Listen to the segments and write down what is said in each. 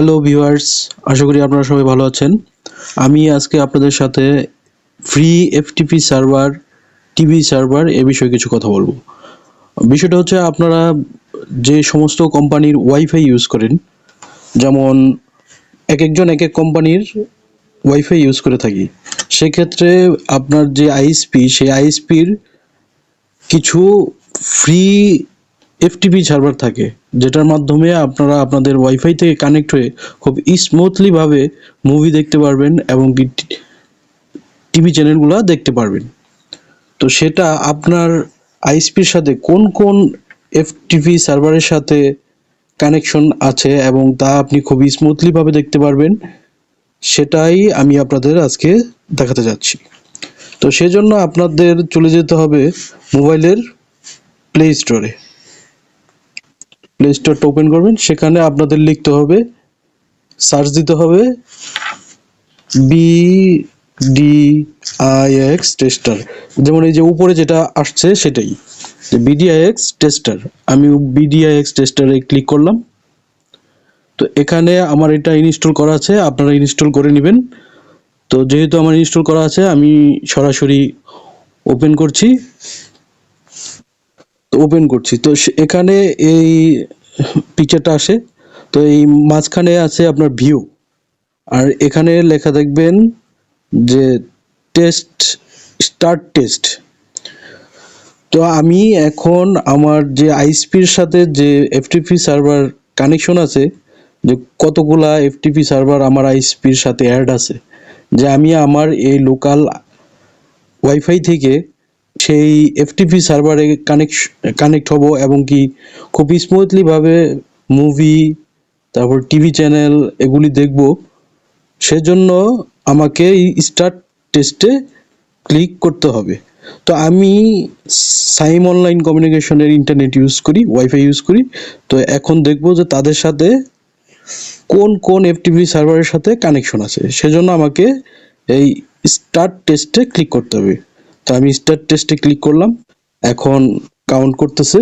Hello viewers, আশা করি আপনারা সবাই ভালো আছেন। আমি আজকে আপনাদের সাথে free FTP server, TV server এ বিষয়ে কিছু কথা বলবো। বিষয়টা হচ্ছে আপনারা যে সমস্ত কোম্পানির ওয়াইফাই ইউজ করেন, যেমন একেকজন একেক কোম্পানির ওয়াইফাই ইউজ করে থাকি। সেক্ষেত্রে আপনার যে আইএসপি, সেই আইএসপির কিছু ফ্রি এফটিপি সার্ভার থাকে, যেটার মাধ্যমে আপনারা আপনাদের ওয়াইফাই থেকে কানেক্ট হয়ে খুব স্মুথলি ভাবে মুভি দেখতে পারবেন এবং টিভি চ্যানেলগুলো দেখতে পারবেন। তো সেটা আপনার আইএসপির সাথে কোন কোন এফটিপি সার্ভারের সাথে কানেকশন আছে এবং তা আপনি খুব স্মুথলি ভাবে দেখতে পারবেন, সেটাই আমি আপনাদের আজকে দেখাতে যাচ্ছি। তো সেজন্য আপনাদের চলে যেতে হবে মোবাইলের প্লে স্টোরে। প্লে স্টোরটা ওপেন করবেন, সেখানে আপনাদের লিখতে হবে, সার্চ দিতে হবে বিডিআইএক্স টেস্টার। যেমন এই যে উপরে যেটা আসছে সেটাই, যে বিডিআইএক্স টেস্টার। আমি বিডিআইএক্স টেস্টারে ক্লিক করলাম। তো এখানে আমার এটা ইনস্টল করা আছে, আপনারা ইনস্টল করে নেবেন। তো যেহেতু আমার ইনস্টল করা আছে, আমি সরাসরি ওপেন করছি। তো এখানে এই পিকচারটা আসে। তো এই মাঝখানে আছে আপনার ভিউ, আর এখানে লেখা দেখবেন যে টেস্ট, স্টার্ট টেস্ট। তো আমি এখন আমার যে আইএসপির সাথে যে এফটিপি সার্ভার কানেকশন আছে, যে কতগুলা এফটিপি সার্ভার আমার আইএসপির সাথে অ্যাড আছে, যে আমি আমার এই লোকাল ওয়াইফাই থেকে সেই এফটিপি সার্ভারে কানেক্ট হব এবং কি খুব স্মুথলি ভাবে মুভি, তারপর টিভি চ্যানেল এগুলি দেখব। সেজন্য আমাকে এই স্টার্ট টেস্টে ক্লিক করতে হবে। তো আমি সাইম অনলাইন কমিউনিকেশনের ইন্টারনেট ইউজ করি, ওয়াইফাই ইউজ করি। তো এখন দেখব যে তাদের সাথে কোন কোন এফটিপি সার্ভারের সাথে কানেকশন আছে। সেজন্য আমাকে এই স্টার্ট টেস্টে ক্লিক করতে হবে। তো আমি স্টার্ট টেস্টে ক্লিক করলাম। এখন কাউন্ট করতেছে।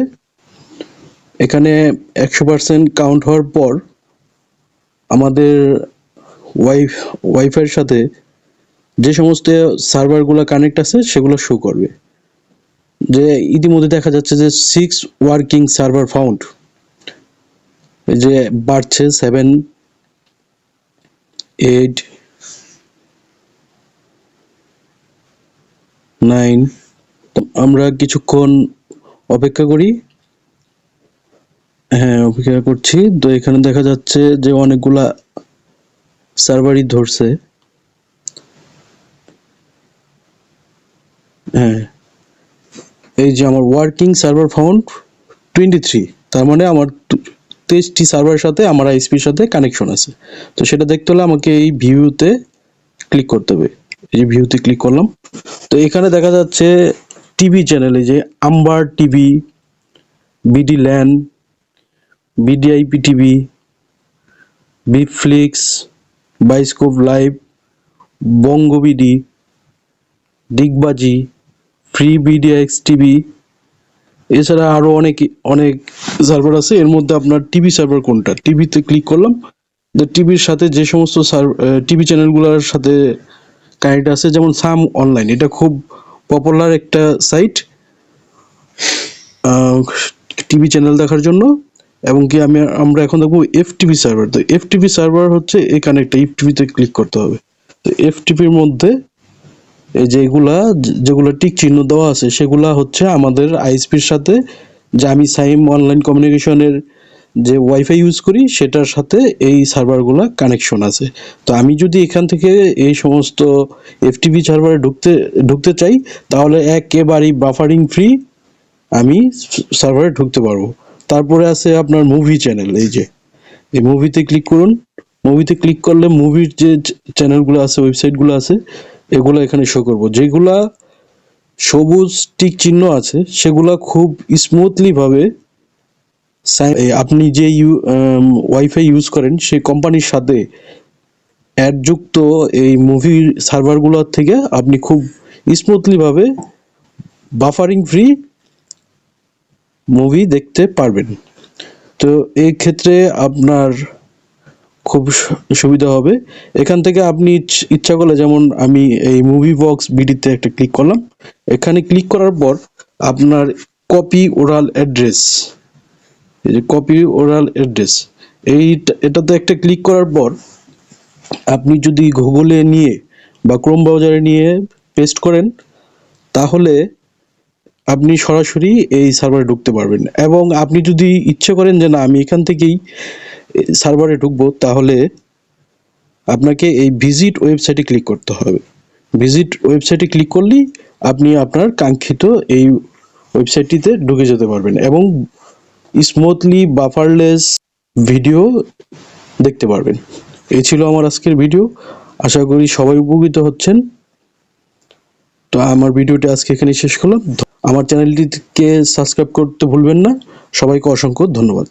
এখানে 100% কাউন্ট হওয়ার পর আমাদের ওয়াইফাইয়ের সাথে যে সমস্ত সার্ভারগুলো কানেক্ট আছে সেগুলো শো করবে, যে ইতিমধ্যে দেখা যাচ্ছে যে 6 ওয়ার্কিং সার্ভার ফাউন্ড, এই যে বাড়ছে 7, 8, 9। তো আমরা কিছুক্ষণ অপেক্ষা করি। হ্যাঁ, অপেক্ষা করছি। তো এখানে দেখা যাচ্ছে যে অনেকগুলা সার্ভারই ধরছে। হ্যাঁ, এই যে আমার ওয়ার্কিং সার্ভার ফাউন্ড 23, তার মানে আমার 23টি সার্ভারের সাথে আমার আইএসপির সাথে কানেকশন আছে। তো সেটা দেখতে হলে আমাকে এই ভিউতে ক্লিক করতে হবে। এই যে ভিউতে ক্লিক করলাম। তো এখানে দেখা যাচ্ছে টিভি চ্যানেল, এই যে Amber TV, BD land, BDIP TV, Bflix, Bioscope live, BongoBD, Digbaji, free BDX TV. এছাড়া আরো অনেক অনেক সার্ভার আছে। এর মধ্যে আপনার টিভি সার্ভার কোনটা, টিভিতে ক্লিক করলাম। যে টিভির সাথে যে সমস্ত টিভি চ্যানেলগুলোর সাথে কানেক্ট আছে, যেমন সাম অনলাইন, এটা খুব পপুলার একটা সাইট টিভি চ্যানেল দেখার জন্য। এবং কি আমরা এখন দেখবো এফটিপি সার্ভার। তো এফটিপি সার্ভার হচ্ছে এখানে একটা এফটিপিতে ক্লিক করতে হবে। তো এফটিপির মধ্যে এই যে যেগুলা টিক চিহ্ন দেওয়া আছে, সেগুলা হচ্ছে আমাদের আইএসপির সাথে, যে আমি সাইম অনলাইন কমিউনিকেশনের যে ওয়াইফাই ইউজ করি সেটার সাথে এই সার্ভারগুলা কানেকশন আছে। তো আমি যদি এখান থেকে এই সমস্ত এফটিপি সার্ভারে ঢুকতে চাই, তাহলে একেবারেই বাফারিং ফ্রি আমি সার্ভারে ঢুকতে পারবো। তারপরে আছে আপনার মুভি চ্যানেল। এই যে এই মুভিতে ক্লিক করুন। মুভিতে ক্লিক করলে মুভির যে চ্যানেলগুলো আছে, ওয়েবসাইটগুলো আছে, এগুলো এখানে শো করবো। যেগুলা সবুজ টিক চিহ্ন আছে সেগুলা খুব স্মুথলি ভাবে আপনি যে ওয়াইফাই ইউজ করেন সেই কোম্পানির সাথে অ্যাড যুক্ত এই মুভির সার্ভারগুলোর থেকে আপনি খুব স্মুথলি ভাবে বাফারিং ফ্রি মুভি দেখতে পারবেন। তো এই ক্ষেত্রে আপনার খুব সুবিধা হবে। এখান থেকে আপনি ইচ্ছা করলে, যেমন আমি এই মুভি বক্স বিডিতে একটা ক্লিক করলাম, এখানে ক্লিক করার পর আপনার কপি ওরাল অ্যাড্রেস, এই যে কপি ওরাল অ্যাড্রেস, এটাতে একটা ক্লিক করার পর আপনি যদি গুগলে নিয়ে বা ক্রোম ব্রাউজারে নিয়ে পেস্ট করেন, তাহলে আপনি সরাসরি এই সার্ভারে ঢুকতে পারবেন। এবং আপনি যদি ইচ্ছে করেন যে না আমি এখান থেকেই সার্ভারে ঢুকবো, তাহলে আপনাকে এই ভিজিট ওয়েবসাইটে ক্লিক করতে হবে। ভিজিট ওয়েবসাইটে ক্লিক করলেই আপনি আপনার কাঙ্ক্ষিত এই ওয়েবসাইটটিতে ঢুকে যেতে পারবেন এবং স্মুথলি বাফারলেস ভিডিও দেখতে পারবেন। এই ছিল আমার আজকের ভিডিও। আশা করি সবাই উপকৃত হচ্ছেন। তো আমার ভিডিওটি আজকে এখানে শেষ করলাম। আমার চ্যানেলটিকে সাবস্ক্রাইব করতে ভুলবেন না। সবাইকে অসংখ্য ধন্যবাদ।